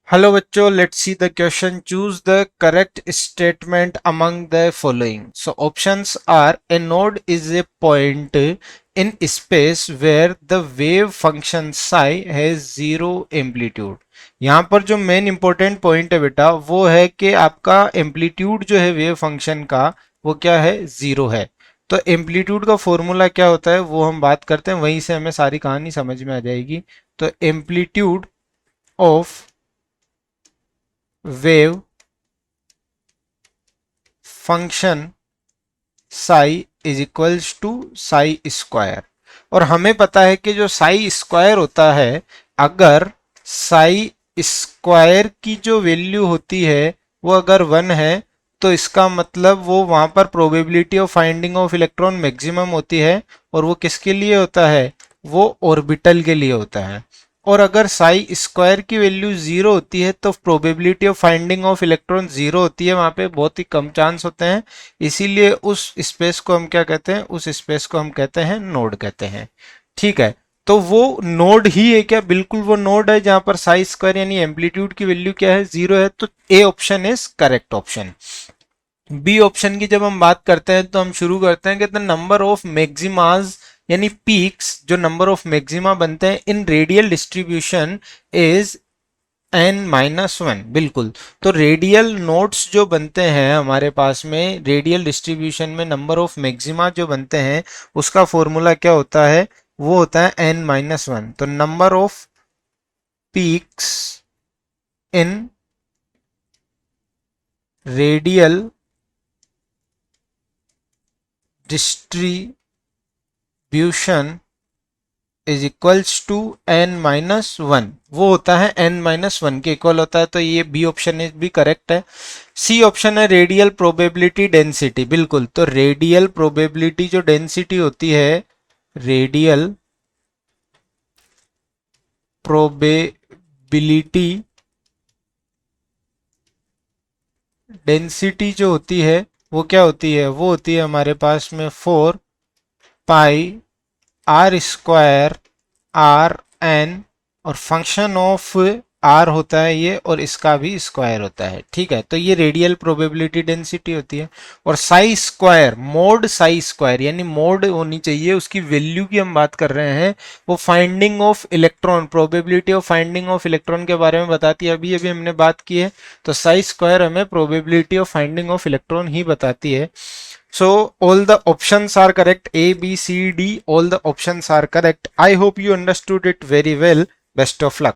Hello बच्चों, let's see the question. Choose the correct statement among the following. So options are a node is a point in space where the wave function psi has zero amplitude. यहाँ पर जो main important point है बेटा वो है कि आपका amplitude जो है वेव फंक्शन का वो क्या है, जीरो है. तो एम्पलीट्यूड का फॉर्मूला क्या होता है वो हम बात करते हैं, वहीं से हमें सारी कहानी समझ में आ जाएगी. तो amplitude of wave function psi is equals to psi square. और हमें पता है कि जो साई स्क्वायर होता है, अगर साई स्क्वायर की जो वैल्यू होती है वो अगर 1 है तो इसका मतलब वो वहां पर probability of finding of electron maximum होती है. और वो किसके लिए होता है, वो ऑर्बिटल के लिए होता है. और अगर साई स्क्वायर की वैल्यू जीरो होती है तो probability of finding of electron zero होती है, वहां पे बहुत ही कम चांस होते हैं. इसीलिए उस स्पेस को हम क्या कहते हैं, उस स्पेस को हम कहते हैं नोड कहते हैं. ठीक है, तो वो नोड ही है क्या? बिल्कुल वो नोड है जहां पर साई स्क्वायर यानी एम्पलीट्यूड की वैल्यू क्या है, जीरो है. तो A option is correct option. B option की जब हम बात करते हैं तो हम शुरू करते हैं कि द नंबर ऑफ मैक्सिमाज यानी पीक्स, जो नंबर ऑफ मैक्सिमा बनते हैं इन रेडियल डिस्ट्रीब्यूशन इज n-1. बिल्कुल. तो रेडियल नोड्स जो बनते हैं हमारे पास में रेडियल डिस्ट्रीब्यूशन में नंबर ऑफ मैक्सिमा जो बनते हैं उसका फॉर्मूला क्या होता है, वो होता है n-1. तो number of peaks in radial distribution is equals to n-1. वो होता है n-1 के इक्वल होता है. तो ये बी ऑप्शन इज भी करेक्ट है. सी ऑप्शन है रेडियल प्रोबेबिलिटी डेंसिटी. बिल्कुल. तो रेडियल प्रोबेबिलिटी जो डेंसिटी होती है, रेडियल प्रोबेबिलिटी डेंसिटी जो होती है वो क्या होती है, वो होती है हमारे पास में 4 पाई आर स्क्वायर आर एन, और फंक्शन ऑफ आर होता है ये, और इसका भी स्क्वायर होता है. ठीक है, तो ये रेडियल प्रोबेबिलिटी डेंसिटी होती है. और Sai square, mode Sai square यानी मोड होनी चाहिए उसकी वैल्यू की हम बात कर रहे हैं. वो finding of electron, probability of finding of electron के बारे में बताती है. अभी अभी हमने बात की है. तो साई स्क्वायर हमें probability of finding of electron ही बताती है. So all the options are correct. A, B, C, D, all the options are correct. I hope you understood it very well. Best of luck.